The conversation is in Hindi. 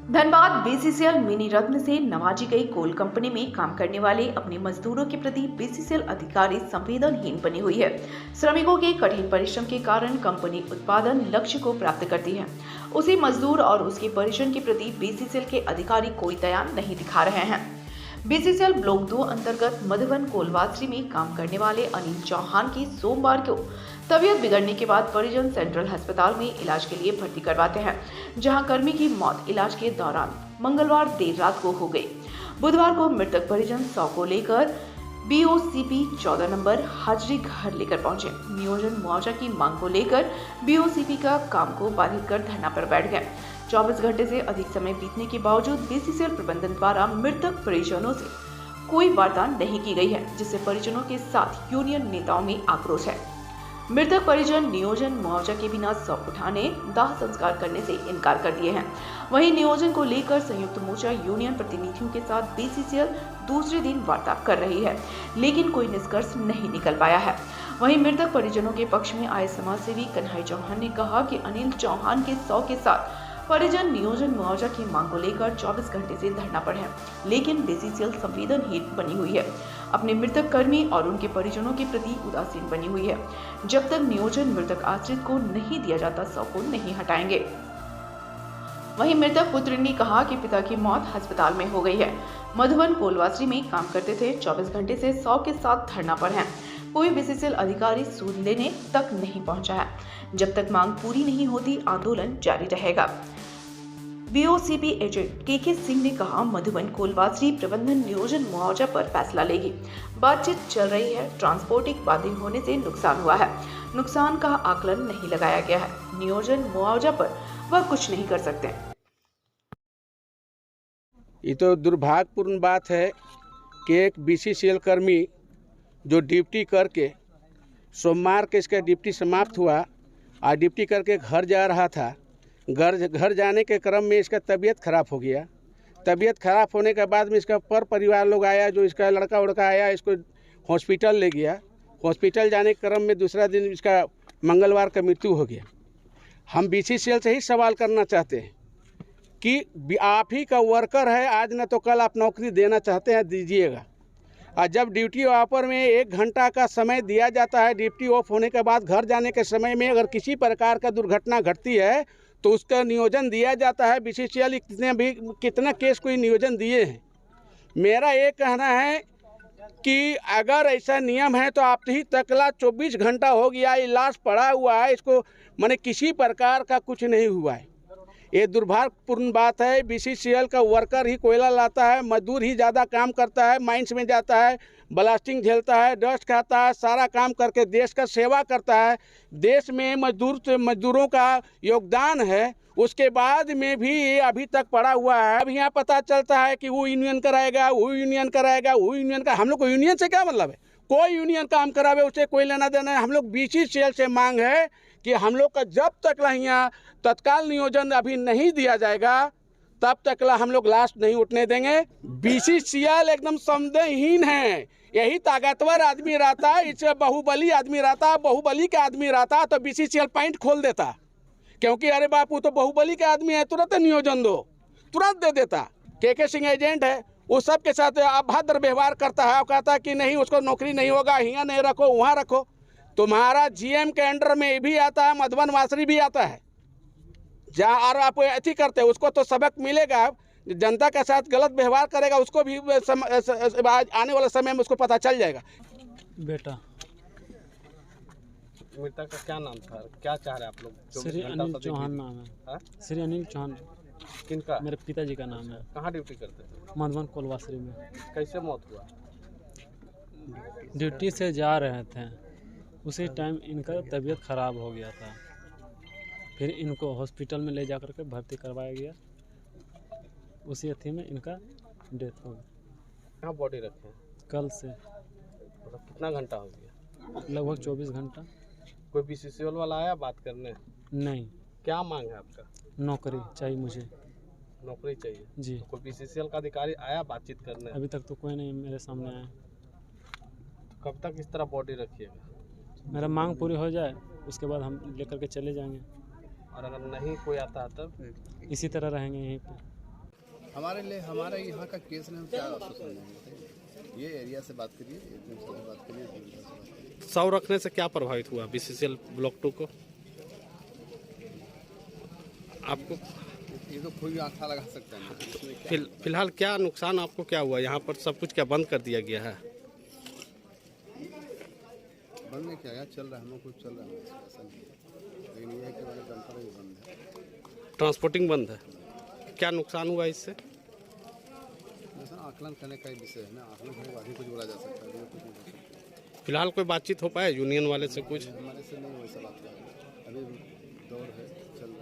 धनबाद बीसीसीएल मिनी रत्न से नवाजी गई कोल कंपनी में काम करने वाले अपने मजदूरों के प्रति बीसीसीएल अधिकारी संवेदनहीन बनी हुई है। श्रमिकों के कठिन परिश्रम के कारण कंपनी उत्पादन लक्ष्य को प्राप्त करती है। उसी मजदूर और उसके परिजन के प्रति बीसीसीएल के अधिकारी कोई दया नहीं दिखा रहे हैं। बीसीसीएल ब्लॉक 2 अंतर्गत मधुबन कोलवासरी में काम करने वाले अनिल चौहान की सोमवार को तबीयत बिगड़ने के बाद परिजन सेंट्रल अस्पताल में इलाज के लिए भर्ती करवाते हैं, जहां कर्मी की मौत इलाज के दौरान मंगलवार देर रात को हो गई। बुधवार को मृतक परिजन 100 को लेकर बीओसीपी 14 नंबर हाजिरी घर लेकर पहुंचे। नियोजन मुआवजा की मांग को लेकर बीओसीपी का काम को बाधित कर धरना पर बैठ गए। 24 घंटे से अधिक समय बीतने के बावजूद बीसीसीएल प्रबंधन द्वारा मृतक परिजनों से कोई वार्ता नहीं की गई है, जिससे परिजनों के साथ यूनियन नेताओं में आक्रोश है। मृतक परिजन नियोजन मुआवजा के बिना शव उठाने, दाह संस्कार करने से इनकार कर दिए हैं। वहीं नियोजन को लेकर संयुक्त मोर्चा यूनियन प्रतिनिधियों के साथ बीसीसीएल दूसरे दिन वार्ता कर रही है, लेकिन कोई निष्कर्ष नहीं निकल पाया है। वहीं मृतक परिजनों के पक्ष में आए समाजसेवी कन्हैया चौहान ने कहा कि अनिल चौहान के 100 के साथ परिजन नियोजन मुआवजा की मांग को लेकर 24 घंटे से धरना पर है, लेकिन बीसीसीएल संवेदनहीन बनी हुई है, अपने मृतक कर्मी और उनके परिजनों के प्रति उदासीन बनी हुई है। जब तक नियोजन मृतक आश्रित को नहीं दिया जाता, 100 को नहीं हटाएंगे। वहीं मृतक पुत्र ने कहा कि पिता की मौत अस्पताल में हो गई है। मधुबन कोलवासरी में काम करते थे, 24 घंटे से 100 के साथ धरना पर हैं। कोई बीसीसीएल अधिकारी सूद लेने तक नहीं पहुंचा है। जब तक मांग पूरी नहीं होती, आंदोलन जारी रहेगा। बीओसीपी एजेंट के सिंह ने कहा, मधुबन कोलवासरी प्रबंधन नियोजन मुआवजा पर फैसला लेगी। बातचीत चल रही है। ट्रांसपोर्टिंग बाधित होने से नुकसान हुआ है। नुकसान का आकलन नहीं लगाया गया है। नियोजन मुआवजा पर वह कुछ नहीं कर सकते। ये तो दुर्भाग्यपूर्ण बात है कि एक बीसीसीएल कर्मी जो ड्यूटी करके सोमवार के इसका ड्यूटी समाप्त हुआ और ड्यूटी करके घर जा रहा था। घर जाने के क्रम में इसका तबीयत खराब हो गया। तबीयत खराब होने के बाद में इसका परिवार लोग आया, जो इसका लड़का उड़का आया, इसको हॉस्पिटल ले गया। हॉस्पिटल जाने के क्रम में दूसरा दिन इसका मंगलवार का मृत्यु हो गया। हम बीसीसीएल से ही सवाल करना चाहते हैं कि आप ही का वर्कर है, आज न तो कल आप नौकरी देना चाहते हैं, दीजिएगा। और जब ड्यूटी ऑफर में 1 घंटा का समय दिया जाता है, ड्यूटी ऑफ होने के बाद घर जाने के समय में अगर किसी प्रकार का दुर्घटना घटती है तो उसका नियोजन दिया जाता है। बीसीसीएल कितना केस कोई नियोजन दिए हैं। मेरा ये कहना है कि अगर ऐसा नियम है तो आप ही तकला 24 घंटा हो गया, ये लाश पड़ा हुआ है, इसको माने किसी प्रकार का कुछ नहीं हुआ है। ये दुर्भाग्यपूर्ण बात है। बीसीसीएल का वर्कर ही कोयला लाता है, मजदूर ही ज़्यादा काम करता है, माइंस में जाता है, ब्लास्टिंग झेलता है, डस्ट खाता है, सारा काम करके देश का सेवा करता है। देश में मजदूरों का योगदान है, उसके बाद में भी ये अभी तक पड़ा हुआ है। अब यहाँ पता चलता है कि वो यूनियन कराएगा, वो यूनियन कराएगा, वो यूनियन का। हम लोग को यूनियन से क्या मतलब है? कोई यूनियन काम करावे उससे कोई लेना देना है। हम लोग बीसीसीएल से मांग है कि हम लोग का जब तक यहाँ तत्काल नियोजन अभी नहीं दिया जाएगा, तब तक हम लोग लाश नहीं उठने देंगे। बीसीसीएल एकदम संदेहहीन है। यही ताकतवर आदमी रहता, इससे बाहुबली आदमी रहता, बाहुबली का आदमी रहता तो बीसीसीएल पॉइंट खोल देता, क्योंकि अरे बापू तो बाहुबली का आदमी है, तुरंत नियोजन दो, तुरंत दे देता। के सिंह एजेंट है, वो सब के साथ अभद्र व्यवहार करता है। कहता है कि नहीं, उसको नौकरी नहीं होगा, यहाँ नहीं रखो, वहाँ रखो। तुम्हारा जीएम के अंडर में भी आता है, मधुबन वासरी भी आता है। जहाँ और आप ऐसी करते हैं, उसको तो सबक मिलेगा। जनता के साथ गलत व्यवहार करेगा, उसको भी आने वाले समय में उसको पता चल जाएगा। बेटा मृतक का क्या नाम था, क्या चाह रहे आप लोग? श्री अनिल चौहान नाम है। श्री अनिल चौहान किनका? मेरे पिताजी का नाम है। कहाँ ड्यूटी करते थे? मधुबन कोलवासरी में। कैसे मौत हुआ? ड्यूटी से जा रहे थे, उसी टाइम इनका तबीयत खराब हो गया था। फिर इनको हॉस्पिटल में ले जा कर के भर्ती करवाया गया। उसी अथी में इनका डेथ हो गया। कहाँ बॉडी रखे हैं? कल से मतलब कितना घंटा हो गया? लगभग 24 घंटा। कोई बीसीसीएल वाला आया बात करने? नहीं। क्या मांग है आपका? नौकरी चाहिए मुझे। नौकरी चाहिए जी। तो कोई बीसीसीएल का अधिकारी आया बातचीत करने? अभी तक तो कोई नहीं मेरे सामने आया। कब तक इस तरह बॉडी रखिएगा? मेरा मांग पूरी हो जाए, उसके बाद हम लेकर के चले जाएंगे। और अगर नहीं कोई आता है तब? इसी तरह रहेंगे यहीं पे। हमारे लिए हमारे यहाँ का केस ने हम क्या आश्वासन देंगे? ये एरिया से बात करिए, एडमिन से बात करिए, से बात करिए। 100 रखने से क्या प्रभावित हुआ BCCL ब्लॉक 2 को? आपको ये तो कोई आंखा लगा सकता है ना, इसमें क्या फिलहाल क्या नुकसान आपको क्या हुआ? यहाँ पर सब कुछ क्या बंद कर दिया गया है? बंद नहीं किया गया, चल रहा है, हम लोग कुछ चल रहा है, ऐसा नहीं है। लेकिन ये है कि हमारे डंपर भी बंद है, ट्रांसपोर्टिंग बंद है। क्या नुकसान हुआ इससे? जैसा आकलन करने का ही विषय है ना, आकलन करने के बाद ही कुछ बोला जा सकता है, ये कुछ नहीं हो सकता। फिलहाल कोई बातचीत हो पाया यूनियन वाले से कुछ? हमारे से नहीं वैसा बात कर, अभी दौर है, चल रहा है।